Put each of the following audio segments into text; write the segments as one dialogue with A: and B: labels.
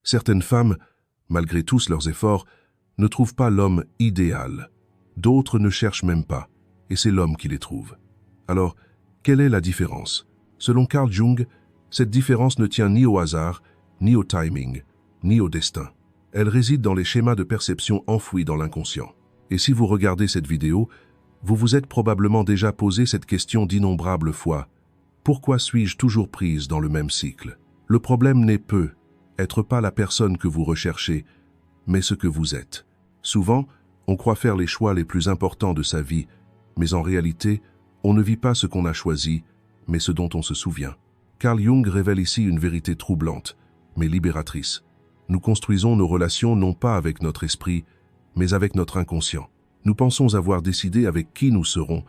A: Certaines femmes, malgré tous leurs efforts, ne trouvent pas l'homme idéal. D'autres ne cherchent même pas, et c'est l'homme qui les trouve. Alors, quelle est la différence? Selon Carl Jung, cette différence ne tient ni au hasard, ni au timing, ni au destin. Elle réside dans les schémas de perception enfouis dans l'inconscient. Et si vous regardez cette vidéo, vous vous êtes probablement déjà posé cette question d'innombrables fois. Pourquoi suis-je toujours prise dans le même cycle? Le problème n'est être pas la personne que vous recherchez, mais ce que vous êtes. Souvent, on croit faire les choix les plus importants de sa vie, mais en réalité, on ne vit pas ce qu'on a choisi, mais ce dont on se souvient. Carl Jung révèle ici une vérité troublante, mais libératrice. Nous construisons nos relations non pas avec notre esprit, mais avec notre inconscient. Nous pensons avoir décidé avec qui nous serons,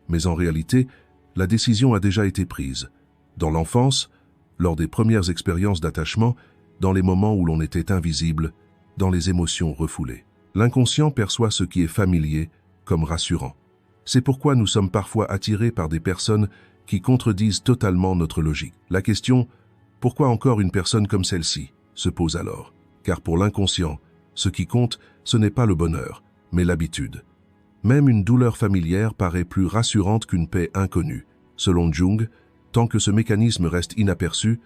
A: mais en réalité, la décision a déjà été prise. Dans l'enfance, lors des premières expériences d'attachement, dans les moments où l'on était invisible, dans les émotions refoulées. L'inconscient perçoit ce qui est familier comme rassurant. C'est pourquoi nous sommes parfois attirés par des personnes qui contredisent totalement notre logique. La question « Pourquoi encore une personne comme celle-ci ?» se pose alors. Car pour l'inconscient, ce qui compte, ce n'est pas le bonheur, mais l'habitude. Même une douleur familière paraît plus rassurante qu'une paix inconnue. Selon Jung, tant que ce mécanisme reste inaperçu,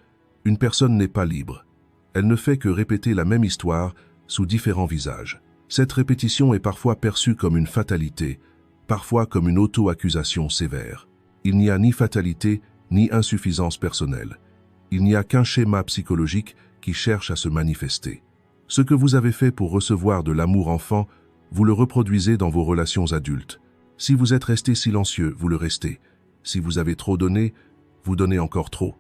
A: une personne n'est pas libre. Elle ne fait que répéter la même histoire sous différents visages. Cette répétition est parfois perçue comme une fatalité, parfois comme une auto-accusation sévère. Il n'y a ni fatalité, ni insuffisance personnelle. Il n'y a qu'un schéma psychologique qui cherche à se manifester. Ce que vous avez fait pour recevoir de l'amour enfant, vous le reproduisez dans vos relations adultes. Si vous êtes resté silencieux, vous le restez. Si vous avez trop donné, vous donnez encore trop.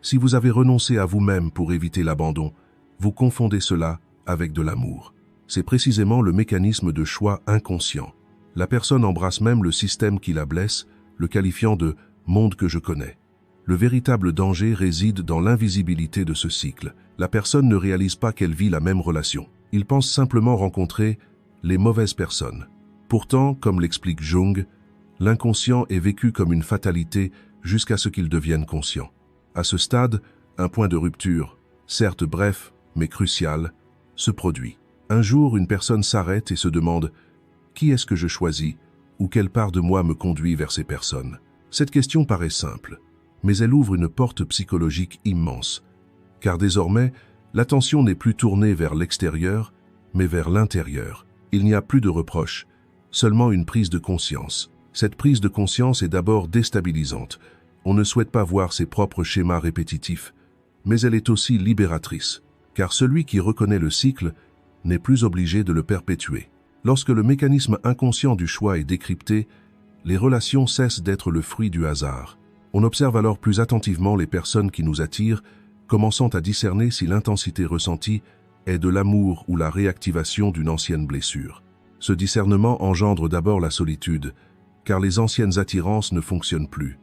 A: Si vous avez renoncé à vous-même pour éviter l'abandon, vous confondez cela avec de l'amour. C'est précisément le mécanisme de choix inconscient. La personne embrasse même le système qui la blesse, le qualifiant de « monde que je connais ». Le véritable danger réside dans l'invisibilité de ce cycle. La personne ne réalise pas qu'elle vit la même relation. Il pense simplement rencontrer les mauvaises personnes. Pourtant, comme l'explique Jung, l'inconscient est vécu comme une fatalité jusqu'à ce qu'il devienne conscient. À ce stade, un point de rupture, certes bref, mais crucial, se produit. Un jour, une personne s'arrête et se demande « Qui est-ce que je choisis ?» ou « Quelle part de moi me conduit vers ces personnes ?» Cette question paraît simple, mais elle ouvre une porte psychologique immense, car désormais, l'attention n'est plus tournée vers l'extérieur, mais vers l'intérieur. Il n'y a plus de reproches, seulement une prise de conscience. Cette prise de conscience est d'abord déstabilisante. On ne souhaite pas voir ses propres schémas répétitifs, mais elle est aussi libératrice, car celui qui reconnaît le cycle n'est plus obligé de le perpétuer. Lorsque le mécanisme inconscient du choix est décrypté, les relations cessent d'être le fruit du hasard. On observe alors plus attentivement les personnes qui nous attirent, commençant à discerner si l'intensité ressentie est de l'amour ou la réactivation d'une ancienne blessure. Ce discernement engendre d'abord la solitude, car les anciennes attirances ne fonctionnent plus.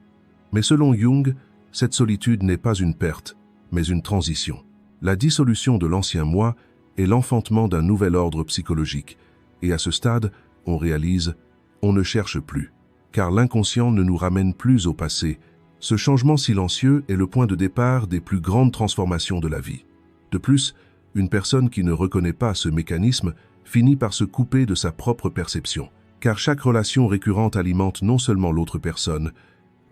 A: Mais selon Jung, cette solitude n'est pas une perte, mais une transition. La dissolution de l'ancien moi est l'enfantement d'un nouvel ordre psychologique, et à ce stade, on réalise, on ne cherche plus, car l'inconscient ne nous ramène plus au passé. Ce changement silencieux est le point de départ des plus grandes transformations de la vie. De plus, une personne qui ne reconnaît pas ce mécanisme finit par se couper de sa propre perception, car chaque relation récurrente alimente non seulement l'autre personne,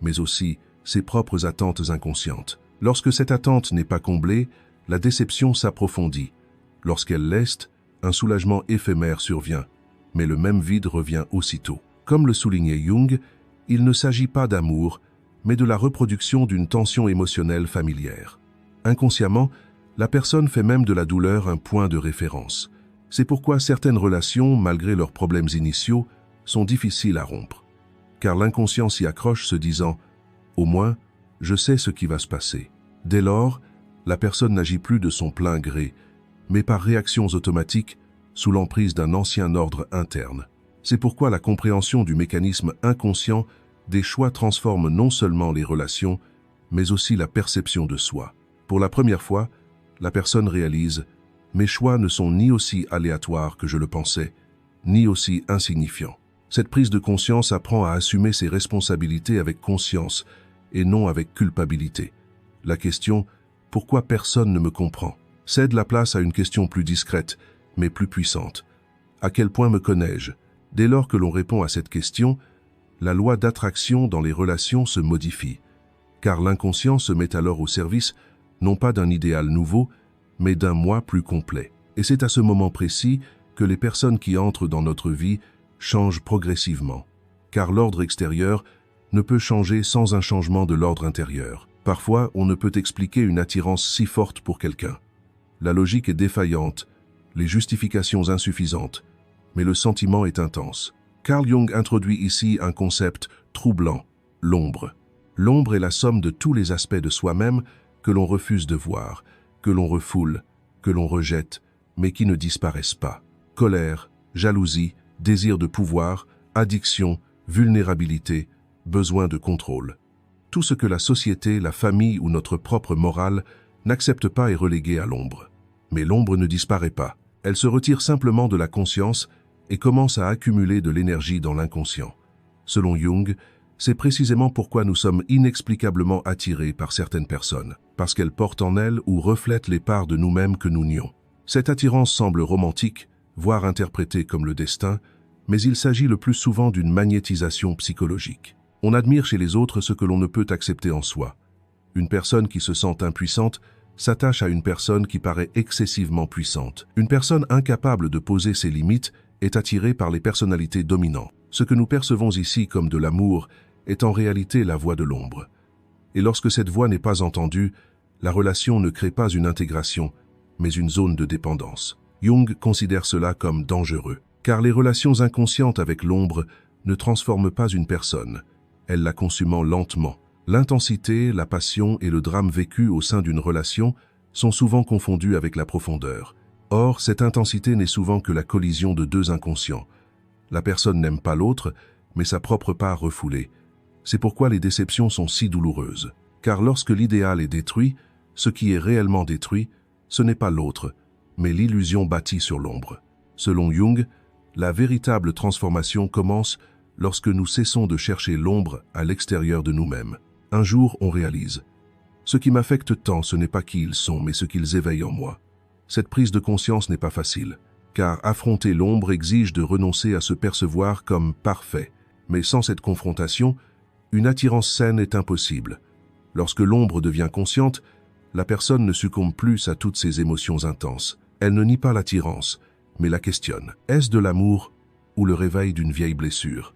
A: mais aussi ses propres attentes inconscientes. Lorsque cette attente n'est pas comblée, la déception s'approfondit. Lorsqu'elle l'est, un soulagement éphémère survient, mais le même vide revient aussitôt. Comme le soulignait Jung, il ne s'agit pas d'amour, mais de la reproduction d'une tension émotionnelle familière. Inconsciemment, la personne fait même de la douleur un point de référence. C'est pourquoi certaines relations, malgré leurs problèmes initiaux, sont difficiles à rompre. Car l'inconscient s'y accroche se disant « Au moins, je sais ce qui va se passer ». Dès lors, la personne n'agit plus de son plein gré, mais par réactions automatiques, sous l'emprise d'un ancien ordre interne. C'est pourquoi la compréhension du mécanisme inconscient des choix transforme non seulement les relations, mais aussi la perception de soi. Pour la première fois, la personne réalise « Mes choix ne sont ni aussi aléatoires que je le pensais, ni aussi insignifiants ». Cette prise de conscience apprend à assumer ses responsabilités avec conscience et non avec culpabilité. La question « Pourquoi personne ne me comprend ?» cède la place à une question plus discrète, mais plus puissante. À quel point me connais-je? Dès lors que l'on répond à cette question, la loi d'attraction dans les relations se modifie, car l'inconscient se met alors au service, non pas d'un idéal nouveau, mais d'un moi plus complet. Et c'est à ce moment précis que les personnes qui entrent dans notre vie changent progressivement, car l'ordre extérieur ne peut changer sans un changement de l'ordre intérieur. Parfois, on ne peut expliquer une attirance si forte pour quelqu'un. La logique est défaillante, les justifications insuffisantes, mais le sentiment est intense. Carl Jung introduit ici un concept troublant, l'ombre. L'ombre est la somme de tous les aspects de soi-même que l'on refuse de voir, que l'on refoule, que l'on rejette, mais qui ne disparaissent pas. Colère, jalousie, désir de pouvoir, addiction, vulnérabilité, besoin de contrôle. Tout ce que la société, la famille ou notre propre morale n'accepte pas est relégué à l'ombre. Mais l'ombre ne disparaît pas. Elle se retire simplement de la conscience et commence à accumuler de l'énergie dans l'inconscient. Selon Jung, c'est précisément pourquoi nous sommes inexplicablement attirés par certaines personnes, parce qu'elles portent en elles ou reflètent les parts de nous-mêmes que nous nions. Cette attirance semble romantique, voire interprétée comme le destin, mais il s'agit le plus souvent d'une magnétisation psychologique. On admire chez les autres ce que l'on ne peut accepter en soi. Une personne qui se sent impuissante s'attache à une personne qui paraît excessivement puissante. Une personne incapable de poser ses limites est attirée par les personnalités dominantes. Ce que nous percevons ici comme de l'amour est en réalité la voix de l'ombre. Et lorsque cette voix n'est pas entendue, la relation ne crée pas une intégration, mais une zone de dépendance. Jung considère cela comme dangereux, car les relations inconscientes avec l'ombre ne transforment pas une personne, elles la consument lentement. L'intensité, la passion et le drame vécu au sein d'une relation sont souvent confondus avec la profondeur. Or, cette intensité n'est souvent que la collision de deux inconscients. La personne n'aime pas l'autre, mais sa propre part refoulée. C'est pourquoi les déceptions sont si douloureuses. Car lorsque l'idéal est détruit, ce qui est réellement détruit, ce n'est pas l'autre, mais l'illusion bâtie sur l'ombre. Selon Jung, la véritable transformation commence lorsque nous cessons de chercher l'ombre à l'extérieur de nous-mêmes. Un jour, on réalise. Ce qui m'affecte tant, ce n'est pas qui ils sont, mais ce qu'ils éveillent en moi. Cette prise de conscience n'est pas facile, car affronter l'ombre exige de renoncer à se percevoir comme parfait. Mais sans cette confrontation, une attirance saine est impossible. Lorsque l'ombre devient consciente, la personne ne succombe plus à toutes ses émotions intenses. Elle ne nie pas l'attirance, mais la questionne. Est-ce de l'amour ou le réveil d'une vieille blessure?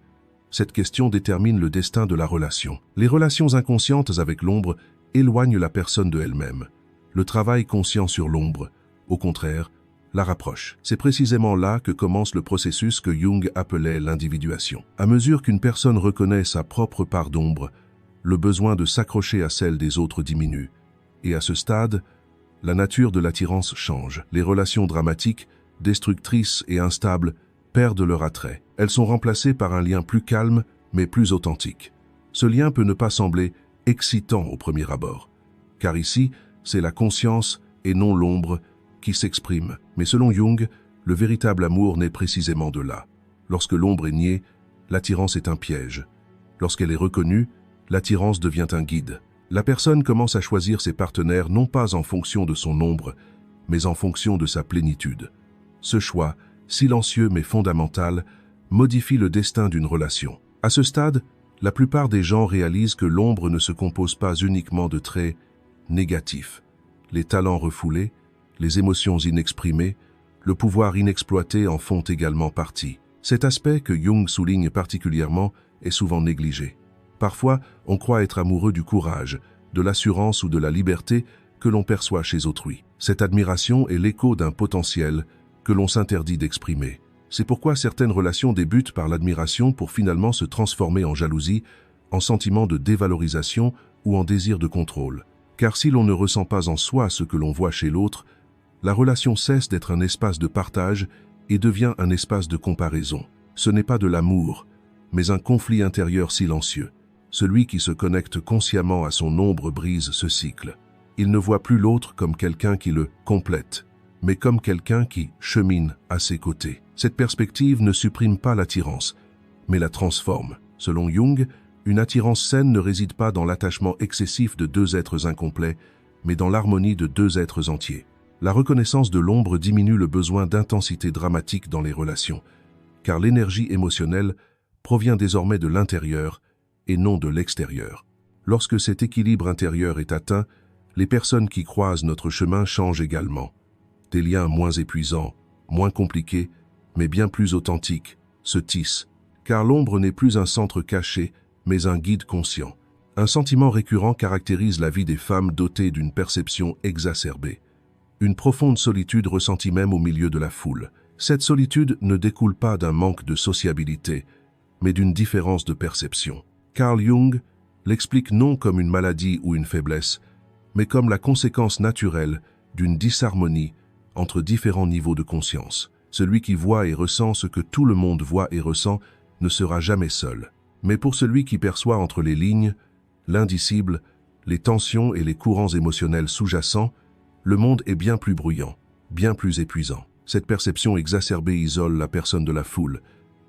A: Cette question détermine le destin de la relation. Les relations inconscientes avec l'ombre éloignent la personne de elle-même. Le travail conscient sur l'ombre, au contraire, la rapproche. C'est précisément là que commence le processus que Jung appelait l'individuation. À mesure qu'une personne reconnaît sa propre part d'ombre, le besoin de s'accrocher à celle des autres diminue. Et à ce stade, la nature de l'attirance change. Les relations dramatiques, destructrices et instables perdent leur attrait. Elles sont remplacées par un lien plus calme, mais plus authentique. Ce lien peut ne pas sembler excitant au premier abord, car ici, c'est la conscience et non l'ombre qui s'exprime. Mais selon Jung, le véritable amour naît précisément de là. Lorsque l'ombre est niée, l'attirance est un piège. Lorsqu'elle est reconnue, l'attirance devient un guide. La personne commence à choisir ses partenaires non pas en fonction de son ombre, mais en fonction de sa plénitude. Ce choix, silencieux mais fondamental, modifie le destin d'une relation. À ce stade, la plupart des gens réalisent que l'ombre ne se compose pas uniquement de traits négatifs. Les talents refoulés, les émotions inexprimées, le pouvoir inexploité en font également partie. Cet aspect que Jung souligne particulièrement est souvent négligé. Parfois, on croit être amoureux du courage, de l'assurance ou de la liberté que l'on perçoit chez autrui. Cette admiration est l'écho d'un potentiel que l'on s'interdit d'exprimer. C'est pourquoi certaines relations débutent par l'admiration pour finalement se transformer en jalousie, en sentiment de dévalorisation ou en désir de contrôle. Car si l'on ne ressent pas en soi ce que l'on voit chez l'autre, la relation cesse d'être un espace de partage et devient un espace de comparaison. Ce n'est pas de l'amour, mais un conflit intérieur silencieux. Celui qui se connecte consciemment à son ombre brise ce cycle. Il ne voit plus l'autre comme quelqu'un qui le complète, mais comme quelqu'un qui chemine à ses côtés. Cette perspective ne supprime pas l'attirance, mais la transforme. Selon Jung, une attirance saine ne réside pas dans l'attachement excessif de deux êtres incomplets, mais dans l'harmonie de deux êtres entiers. La reconnaissance de l'ombre diminue le besoin d'intensité dramatique dans les relations, car l'énergie émotionnelle provient désormais de l'intérieur et non de l'extérieur. Lorsque cet équilibre intérieur est atteint, les personnes qui croisent notre chemin changent également. Des liens moins épuisants, moins compliqués, mais bien plus authentiques, se tissent, car l'ombre n'est plus un centre caché, mais un guide conscient. Un sentiment récurrent caractérise la vie des femmes dotées d'une perception exacerbée. Une profonde solitude ressentie même au milieu de la foule. Cette solitude ne découle pas d'un manque de sociabilité, mais d'une différence de perception. Carl Jung l'explique non comme une maladie ou une faiblesse, mais comme la conséquence naturelle d'une disharmonie entre différents niveaux de conscience. Celui qui voit et ressent ce que tout le monde voit et ressent ne sera jamais seul. Mais pour celui qui perçoit entre les lignes, l'indicible, les tensions et les courants émotionnels sous-jacents, le monde est bien plus bruyant, bien plus épuisant. Cette perception exacerbée isole la personne de la foule,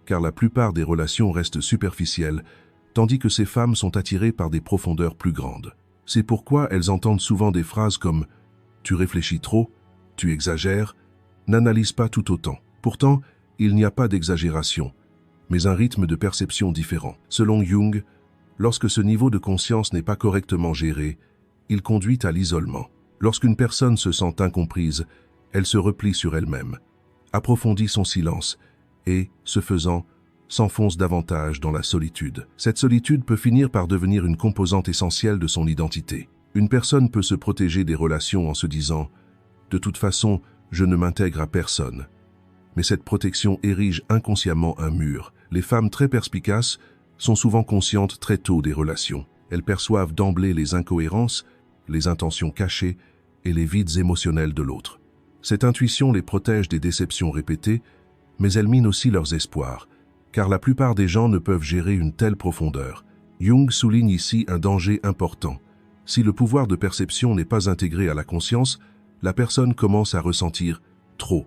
A: car la plupart des relations restent superficielles, tandis que ces femmes sont attirées par des profondeurs plus grandes. C'est pourquoi elles entendent souvent des phrases comme « tu réfléchis trop »,« tu exagères », n'analyse pas tout autant. Pourtant, il n'y a pas d'exagération, mais un rythme de perception différent. Selon Jung, lorsque ce niveau de conscience n'est pas correctement géré, il conduit à l'isolement. Lorsqu'une personne se sent incomprise, elle se replie sur elle-même, approfondit son silence et, ce faisant, s'enfonce davantage dans la solitude. Cette solitude peut finir par devenir une composante essentielle de son identité. Une personne peut se protéger des relations en se disant « de toute façon, je ne m'intègre à personne ». Mais cette protection érige inconsciemment un mur. Les femmes très perspicaces sont souvent conscientes très tôt des relations. Elles perçoivent d'emblée les incohérences, les intentions cachées et les vides émotionnels de l'autre. Cette intuition les protège des déceptions répétées, mais elle mine aussi leurs espoirs, car la plupart des gens ne peuvent gérer une telle profondeur. Jung souligne ici un danger important. Si le pouvoir de perception n'est pas intégré à la conscience, la personne commence à ressentir trop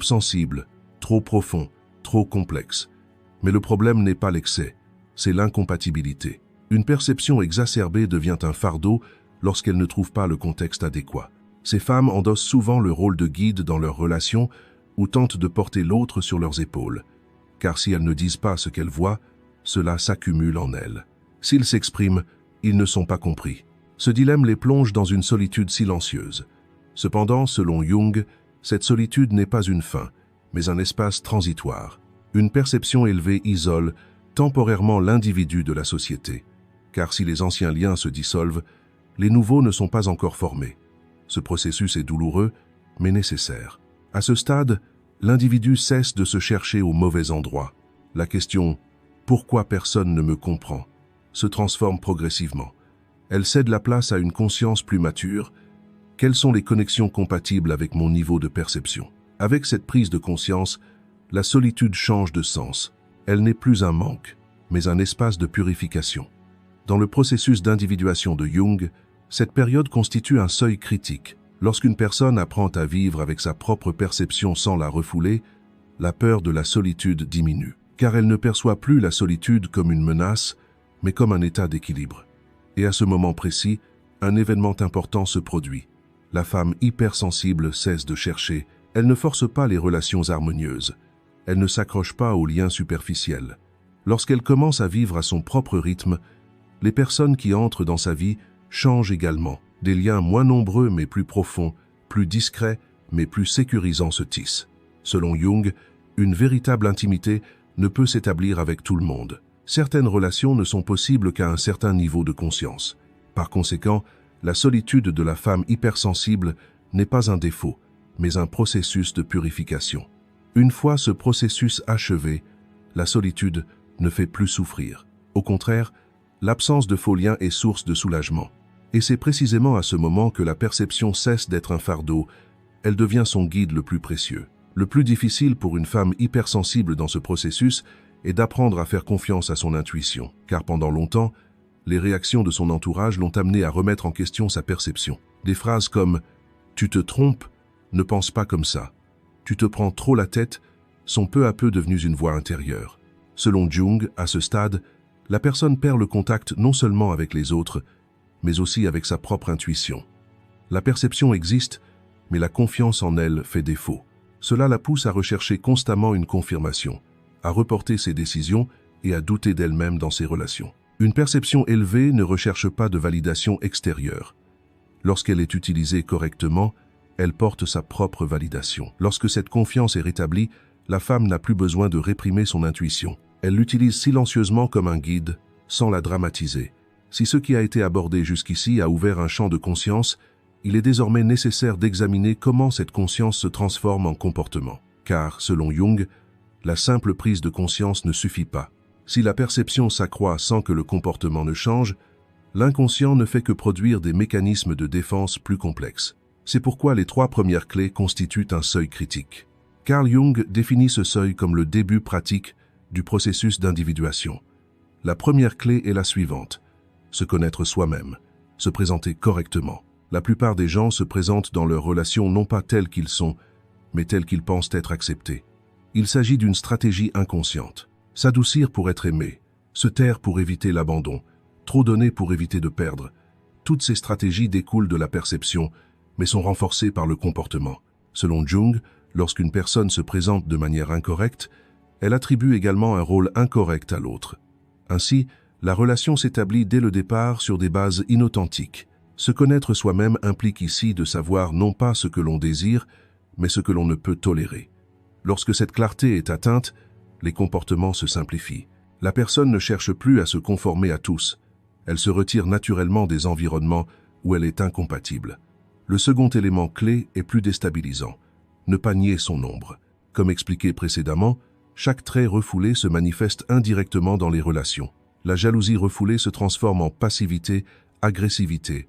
A: sensible, trop profond, trop complexe. Mais le problème n'est pas l'excès, c'est l'incompatibilité. Une perception exacerbée devient un fardeau lorsqu'elle ne trouve pas le contexte adéquat. Ces femmes endossent souvent le rôle de guide dans leurs relations ou tentent de porter l'autre sur leurs épaules. Car si elles ne disent pas ce qu'elles voient, cela s'accumule en elles. S'ils s'expriment, ils ne sont pas compris. Ce dilemme les plonge dans une solitude silencieuse. Cependant, selon Jung, cette solitude n'est pas une fin, mais un espace transitoire. Une perception élevée isole temporairement l'individu de la société. Car si les anciens liens se dissolvent, les nouveaux ne sont pas encore formés. Ce processus est douloureux, mais nécessaire. À ce stade, l'individu cesse de se chercher au mauvais endroit. La question « pourquoi personne ne me comprend ?» se transforme progressivement. Elle cède la place à une conscience plus mature. Quelles sont les connexions compatibles avec mon niveau de perception? Avec cette prise de conscience, la solitude change de sens. Elle n'est plus un manque, mais un espace de purification. Dans le processus d'individuation de Jung, cette période constitue un seuil critique. Lorsqu'une personne apprend à vivre avec sa propre perception sans la refouler, la peur de la solitude diminue, car elle ne perçoit plus la solitude comme une menace, mais comme un état d'équilibre. Et à ce moment précis, un événement important se produit. La femme hypersensible cesse de chercher. Elle ne force pas les relations harmonieuses. Elle ne s'accroche pas aux liens superficiels. Lorsqu'elle commence à vivre à son propre rythme, les personnes qui entrent dans sa vie changent également. Des liens moins nombreux mais plus profonds, plus discrets mais plus sécurisants se tissent. Selon Jung, une véritable intimité ne peut s'établir avec tout le monde. Certaines relations ne sont possibles qu'à un certain niveau de conscience. Par conséquent, la solitude de la femme hypersensible n'est pas un défaut, mais un processus de purification. Une fois ce processus achevé, la solitude ne fait plus souffrir. Au contraire, l'absence de faux liens est source de soulagement. Et c'est précisément à ce moment que la perception cesse d'être un fardeau, elle devient son guide le plus précieux. Le plus difficile pour une femme hypersensible dans ce processus est d'apprendre à faire confiance à son intuition, car pendant longtemps, les réactions de son entourage l'ont amenée à remettre en question sa perception. Des phrases comme « tu te trompes, ne pense pas comme ça »,« tu te prends trop la tête » sont peu à peu devenues une voix intérieure. Selon Jung, à ce stade, la personne perd le contact non seulement avec les autres, mais aussi avec sa propre intuition. La perception existe, mais la confiance en elle fait défaut. Cela la pousse à rechercher constamment une confirmation, à reporter ses décisions et à douter d'elle-même dans ses relations. Une perception élevée ne recherche pas de validation extérieure. Lorsqu'elle est utilisée correctement, elle porte sa propre validation. Lorsque cette confiance est rétablie, la femme n'a plus besoin de réprimer son intuition. Elle l'utilise silencieusement comme un guide, sans la dramatiser. Si ce qui a été abordé jusqu'ici a ouvert un champ de conscience, il est désormais nécessaire d'examiner comment cette conscience se transforme en comportement. Car, selon Jung, la simple prise de conscience ne suffit pas. Si la perception s'accroît sans que le comportement ne change, l'inconscient ne fait que produire des mécanismes de défense plus complexes. C'est pourquoi les 3 premières clés constituent un seuil critique. Carl Jung définit ce seuil comme le début pratique du processus d'individuation. La première clé est la suivante: se connaître soi-même, se présenter correctement. La plupart des gens se présentent dans leurs relations non pas tels qu'ils sont, mais tels qu'ils pensent être acceptés. Il s'agit d'une stratégie inconsciente. S'adoucir pour être aimé, se taire pour éviter l'abandon, trop donner pour éviter de perdre. Toutes ces stratégies découlent de la perception, mais sont renforcées par le comportement. Selon Jung, lorsqu'une personne se présente de manière incorrecte, elle attribue également un rôle incorrect à l'autre. Ainsi, la relation s'établit dès le départ sur des bases inauthentiques. Se connaître soi-même implique ici de savoir non pas ce que l'on désire, mais ce que l'on ne peut tolérer. Lorsque cette clarté est atteinte, les comportements se simplifient. La personne ne cherche plus à se conformer à tous. Elle se retire naturellement des environnements où elle est incompatible. Le second élément clé est plus déstabilisant: ne pas nier son ombre. Comme expliqué précédemment, chaque trait refoulé se manifeste indirectement dans les relations. La jalousie refoulée se transforme en passivité, agressivité.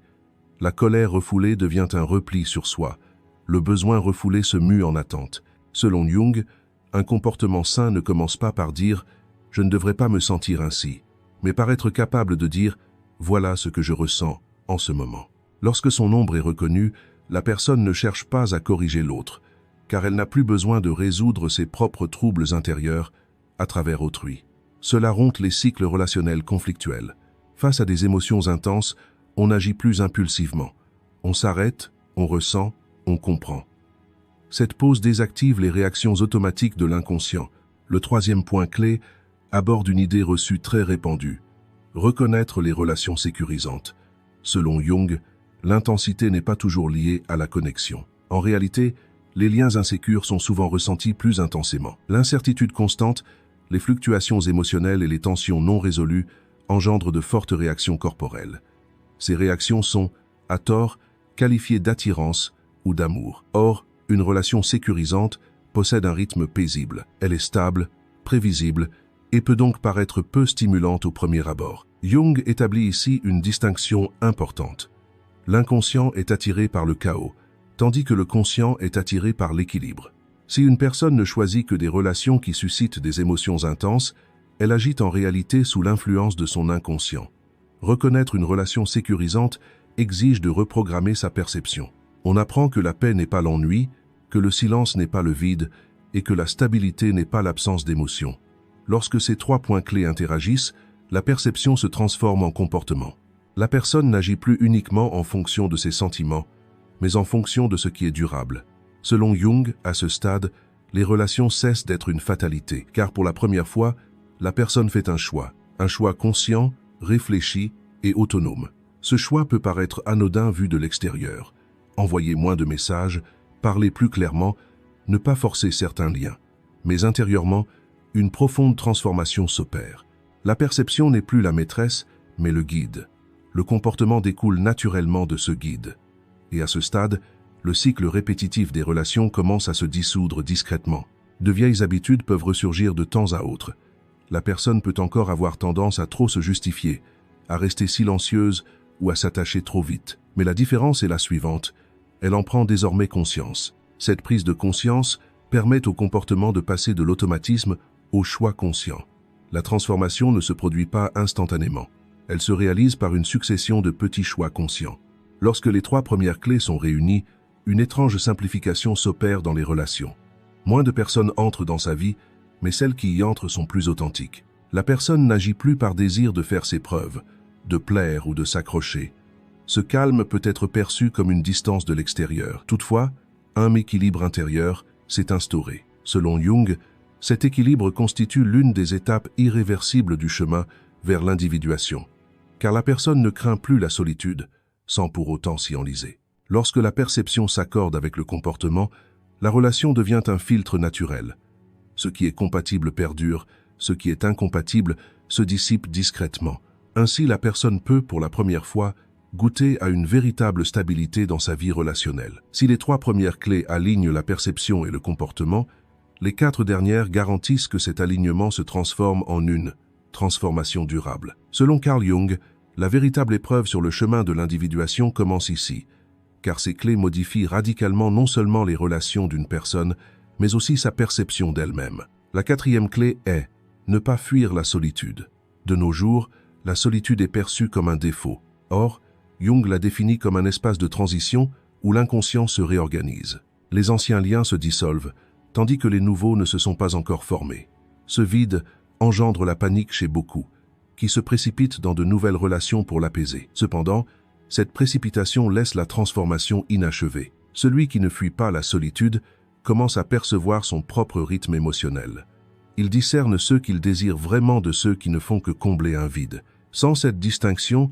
A: La colère refoulée devient un repli sur soi. Le besoin refoulé se mue en attente. Selon Jung, un comportement sain ne commence pas par dire « je ne devrais pas me sentir ainsi », mais par être capable de dire « voilà ce que je ressens en ce moment ». Lorsque son ombre est reconnue, la personne ne cherche pas à corriger l'autre, car elle n'a plus besoin de résoudre ses propres troubles intérieurs à travers autrui. Cela rompt les cycles relationnels conflictuels. Face à des émotions intenses, on n'agit plus impulsivement. On s'arrête, on ressent, on comprend. Cette pause désactive les réactions automatiques de l'inconscient. Le 3e point clé aborde une idée reçue très répandue: reconnaître les relations sécurisantes. Selon Jung, l'intensité n'est pas toujours liée à la connexion. En réalité, les liens insécures sont souvent ressentis plus intensément. L'incertitude constante, les fluctuations émotionnelles et les tensions non résolues engendrent de fortes réactions corporelles. Ces réactions sont, à tort, qualifiées d'attirance ou d'amour. Or, une relation sécurisante possède un rythme paisible. Elle est stable, prévisible et peut donc paraître peu stimulante au premier abord. Jung établit ici une distinction importante. L'inconscient est attiré par le chaos, tandis que le conscient est attiré par l'équilibre. Si une personne ne choisit que des relations qui suscitent des émotions intenses, elle agit en réalité sous l'influence de son inconscient. Reconnaître une relation sécurisante exige de reprogrammer sa perception. On apprend que la paix n'est pas l'ennui, que le silence n'est pas le vide et que la stabilité n'est pas l'absence d'émotion. Lorsque ces 3 points clés interagissent, la perception se transforme en comportement. La personne n'agit plus uniquement en fonction de ses sentiments, mais en fonction de ce qui est durable. Selon Jung, à ce stade, les relations cessent d'être une fatalité, car pour la première fois, la personne fait un choix conscient, réfléchi et autonome. Ce choix peut paraître anodin vu de l'extérieur: envoyer moins de messages, parler plus clairement, ne pas forcer certains liens. Mais intérieurement, une profonde transformation s'opère. La perception n'est plus la maîtresse, mais le guide. Le comportement découle naturellement de ce guide. Et à ce stade, le cycle répétitif des relations commence à se dissoudre discrètement. De vieilles habitudes peuvent ressurgir de temps à autre. La personne peut encore avoir tendance à trop se justifier, à rester silencieuse ou à s'attacher trop vite. Mais la différence est la suivante: elle en prend désormais conscience. Cette prise de conscience permet au comportement de passer de l'automatisme au choix conscient. La transformation ne se produit pas instantanément. Elle se réalise par une succession de petits choix conscients. Lorsque les 3 premières clés sont réunies, une étrange simplification s'opère dans les relations. Moins de personnes entrent dans sa vie, mais celles qui y entrent sont plus authentiques. La personne n'agit plus par désir de faire ses preuves, de plaire ou de s'accrocher. Ce calme peut être perçu comme une distance de l'extérieur. Toutefois, Un équilibre intérieur s'est instauré. Selon Jung, cet équilibre constitue l'une des étapes irréversibles du chemin vers l'individuation, car la personne ne craint plus la solitude, sans pour autant s'y enliser. Lorsque la perception s'accorde avec le comportement, la relation devient un filtre naturel. Ce qui est compatible perdure, ce qui est incompatible se dissipe discrètement. Ainsi, la personne peut, pour la première fois, goûter à une véritable stabilité dans sa vie relationnelle. Si les 3 premières clés alignent la perception et le comportement, les 4 dernières garantissent que cet alignement se transforme en une transformation durable. Selon Carl Jung, la véritable épreuve sur le chemin de l'individuation commence ici, car ces clés modifient radicalement non seulement les relations d'une personne, mais aussi sa perception d'elle-même. La 4e clé est ne pas fuir la solitude. De nos jours, la solitude est perçue comme un défaut. Or, Jung la définit comme un espace de transition où l'inconscient se réorganise. Les anciens liens se dissolvent, tandis que les nouveaux ne se sont pas encore formés. Ce vide engendre la panique chez beaucoup, qui se précipitent dans de nouvelles relations pour l'apaiser. Cependant, cette précipitation laisse la transformation inachevée. Celui qui ne fuit pas la solitude commence à percevoir son propre rythme émotionnel. Il discerne ceux qu'il désire vraiment de ceux qui ne font que combler un vide. Sans cette distinction,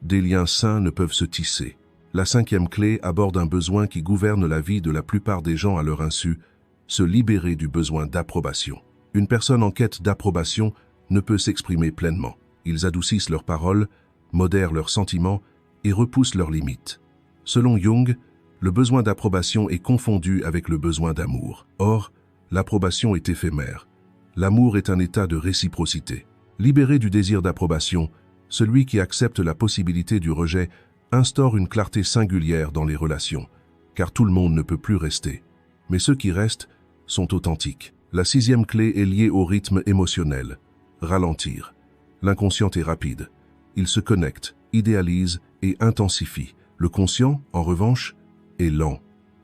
A: des liens sains ne peuvent se tisser. La 5e clé aborde un besoin qui gouverne la vie de la plupart des gens à leur insu, se libérer du besoin d'approbation. Une personne en quête d'approbation ne peut s'exprimer pleinement. Ils adoucissent leurs paroles, modèrent leurs sentiments et repoussent leurs limites. Selon Jung, le besoin d'approbation est confondu avec le besoin d'amour. Or, l'approbation est éphémère. L'amour est un état de réciprocité. Libéré du désir d'approbation, celui qui accepte la possibilité du rejet instaure une clarté singulière dans les relations, car tout le monde ne peut plus rester. Mais ceux qui restent sont authentiques. La 6e clé est liée au rythme émotionnel. Ralentir. L'inconscient est rapide. Il se connecte, idéalise et intensifie. Le conscient, en revanche, est lent.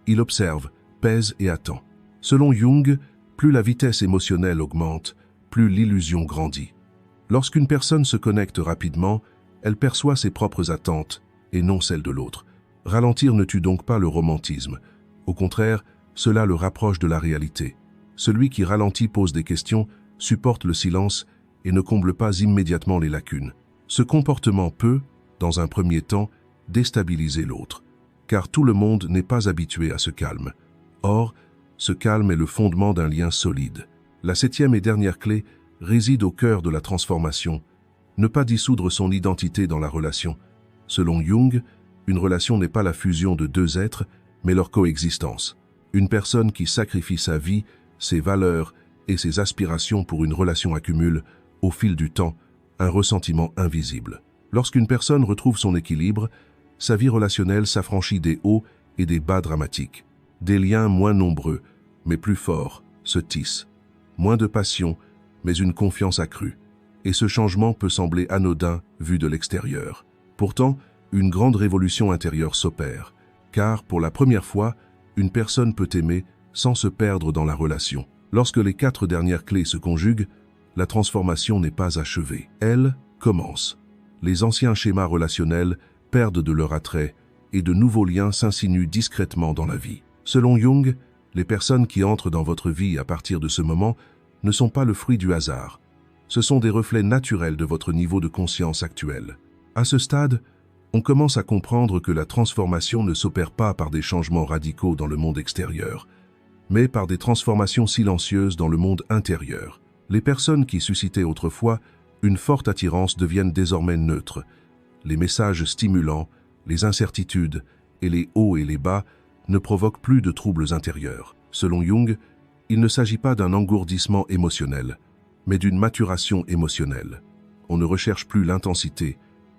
A: Il observe, pèse et attend. Selon Jung, plus la vitesse émotionnelle augmente, plus l'illusion grandit. Lorsqu'une personne se connecte rapidement, elle perçoit ses propres attentes et non celles de l'autre. Ralentir ne tue donc pas le romantisme. Au contraire, cela le rapproche de la réalité. Celui qui ralentit pose des questions, supporte le silence et ne comble pas immédiatement les lacunes. Ce comportement peut, dans un premier temps, déstabiliser l'autre, car tout le monde n'est pas habitué à ce calme. Or, ce calme est le fondement d'un lien solide. La 7e et dernière clé réside au cœur de la transformation. Ne pas dissoudre son identité dans la relation. Selon Jung, une relation n'est pas la fusion de 2 êtres, mais leur coexistence. Une personne qui sacrifie sa vie, ses valeurs et ses aspirations pour une relation accumule, au fil du temps, un ressentiment invisible. Lorsqu'une personne retrouve son équilibre, sa vie relationnelle s'affranchit des hauts et des bas dramatiques. Des liens moins nombreux, mais plus forts, se tissent. Moins de passion, mais une confiance accrue. Et ce changement peut sembler anodin vu de l'extérieur. Pourtant, une grande révolution intérieure s'opère, car, pour la première fois, une personne peut aimer sans se perdre dans la relation. Lorsque les 4 dernières clés se conjuguent, la transformation n'est pas achevée. Elle commence. Les anciens schémas relationnels perdent de leur attrait et de nouveaux liens s'insinuent discrètement dans la vie. Selon Jung, les personnes qui entrent dans votre vie à partir de ce moment ne sont pas le fruit du hasard. Ce sont des reflets naturels de votre niveau de conscience actuel. À ce stade, on commence à comprendre que la transformation ne s'opère pas par des changements radicaux dans le monde extérieur, mais par des transformations silencieuses dans le monde intérieur. Les personnes qui suscitaient autrefois une forte attirance deviennent désormais neutres. Les messages stimulants, les incertitudes et les hauts et les bas ne provoquent plus de troubles intérieurs. Selon Jung, il ne s'agit pas d'un engourdissement émotionnel, mais d'une maturation émotionnelle. On ne recherche plus l'intensité,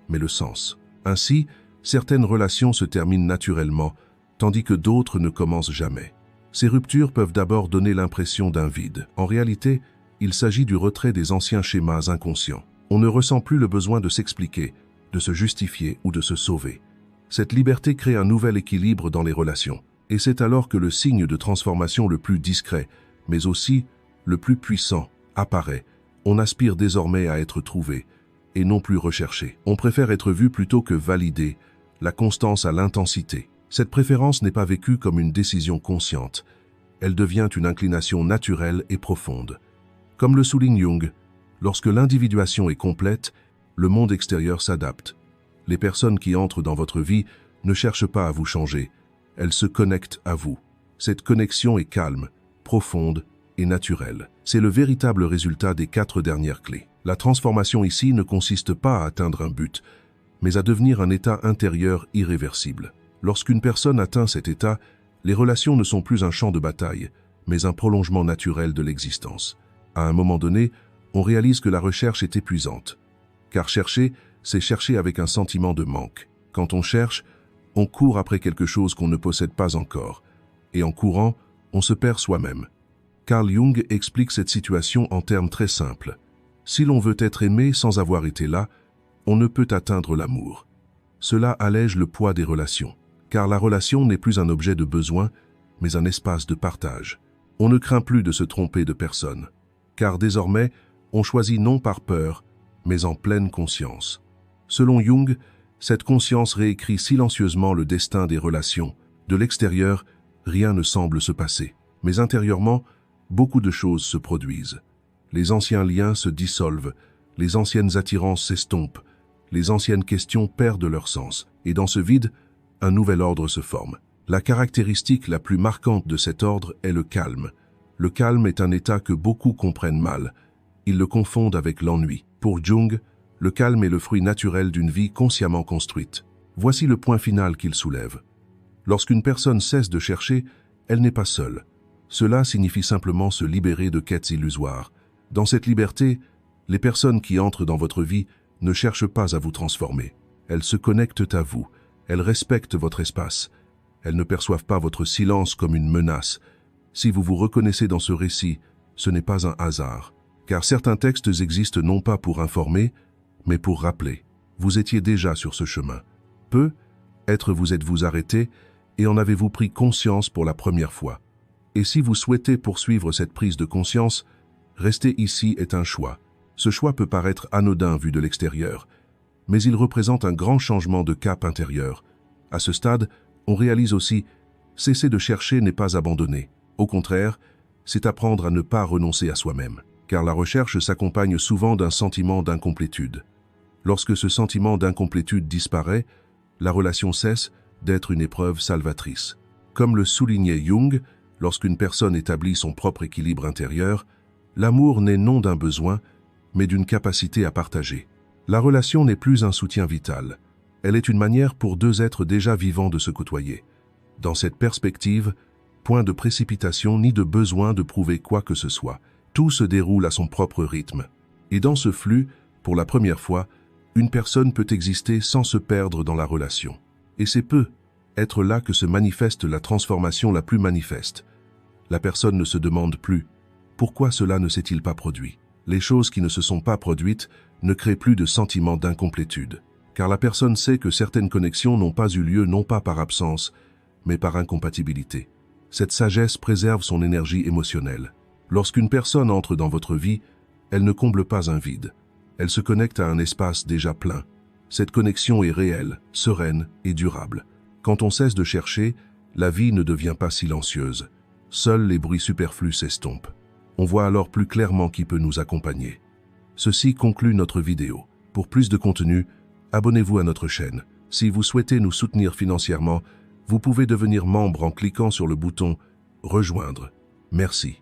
A: mais le sens. Ainsi, certaines relations se terminent naturellement, tandis que d'autres ne commencent jamais. Ces ruptures peuvent d'abord donner l'impression d'un vide. En réalité, il s'agit du retrait des anciens schémas inconscients. On ne ressent plus le besoin de s'expliquer, de se justifier ou de se sauver. Cette liberté crée un nouvel équilibre dans les relations. Et c'est alors que le signe de transformation le plus discret, mais aussi le plus puissant, apparaît. On aspire désormais à être trouvé, et non plus recherché. On préfère être vu plutôt que validé, la constance à l'intensité. Cette préférence n'est pas vécue comme une décision consciente. Elle devient une inclination naturelle et profonde. Comme le souligne Jung, lorsque l'individuation est complète, le monde extérieur s'adapte. Les personnes qui entrent dans votre vie ne cherchent pas à vous changer, elles se connectent à vous. Cette connexion est calme, profonde et naturelle. C'est le véritable résultat des 4 dernières clés. La transformation ici ne consiste pas à atteindre un but, mais à devenir un état intérieur irréversible. Lorsqu'une personne atteint cet état, les relations ne sont plus un champ de bataille, mais un prolongement naturel de l'existence. À un moment donné, on réalise que la recherche est épuisante. Car chercher, c'est chercher avec un sentiment de manque. Quand on cherche, on court après quelque chose qu'on ne possède pas encore. Et en courant, on se perd soi-même. Carl Jung explique cette situation en termes très simples. Si l'on veut être aimé sans avoir été là, on ne peut atteindre l'amour. Cela allège le poids des relations, car la relation n'est plus un objet de besoin, mais un espace de partage. On ne craint plus de se tromper de personne, car désormais, on choisit non par peur, mais en pleine conscience. Selon Jung, cette conscience réécrit silencieusement le destin des relations. De l'extérieur, rien ne semble se passer, mais intérieurement, beaucoup de choses se produisent. Les anciens liens se dissolvent, les anciennes attirances s'estompent, les anciennes questions perdent leur sens, et dans ce vide, un nouvel ordre se forme. La caractéristique la plus marquante de cet ordre est le calme. Le calme est un état que beaucoup comprennent mal. Ils le confondent avec l'ennui. Pour Jung, le calme est le fruit naturel d'une vie consciemment construite. Voici le point final qu'il soulève. Lorsqu'une personne cesse de chercher, elle n'est pas seule. Cela signifie simplement se libérer de quêtes illusoires. Dans cette liberté, les personnes qui entrent dans votre vie ne cherchent pas à vous transformer. Elles se connectent à vous, elles respectent votre espace. Elles ne perçoivent pas votre silence comme une menace. Si vous vous reconnaissez dans ce récit, ce n'est pas un hasard. Car certains textes existent non pas pour informer, mais pour rappeler. Vous étiez déjà sur ce chemin. Vous êtes-vous arrêté et en avez-vous pris conscience pour la première fois. Et si vous souhaitez poursuivre cette prise de conscience, rester ici est un choix. Ce choix peut paraître anodin vu de l'extérieur, mais il représente un grand changement de cap intérieur. À ce stade, on réalise aussi, cesser de chercher n'est pas abandonner. Au contraire, c'est apprendre à ne pas renoncer à soi-même, car la recherche s'accompagne souvent d'un sentiment d'incomplétude. Lorsque ce sentiment d'incomplétude disparaît, la relation cesse d'être une épreuve salvatrice. Comme le soulignait Jung, lorsqu'une personne établit son propre équilibre intérieur, l'amour n'est non d'un besoin, mais d'une capacité à partager. La relation n'est plus un soutien vital. Elle est une manière pour deux êtres déjà vivants de se côtoyer. Dans cette perspective, point de précipitation ni de besoin de prouver quoi que ce soit. Tout se déroule à son propre rythme. Et dans ce flux, pour la première fois, une personne peut exister sans se perdre dans la relation. Et c'est être là que se manifeste la transformation la plus manifeste. La personne ne se demande plus « Pourquoi cela ne s'est-il pas produit ?» Les choses qui ne se sont pas produites ne créent plus de sentiment d'incomplétude. Car la personne sait que certaines connexions n'ont pas eu lieu non pas par absence, mais par incompatibilité. Cette sagesse préserve son énergie émotionnelle. Lorsqu'une personne entre dans votre vie, elle ne comble pas un vide. Elle se connecte à un espace déjà plein. Cette connexion est réelle, sereine et durable. Quand on cesse de chercher, la vie ne devient pas silencieuse. Seuls les bruits superflus s'estompent. On voit alors plus clairement qui peut nous accompagner. Ceci conclut notre vidéo. Pour plus de contenu, abonnez-vous à notre chaîne. Si vous souhaitez nous soutenir financièrement, vous pouvez devenir membre en cliquant sur le bouton « Rejoindre ». Merci.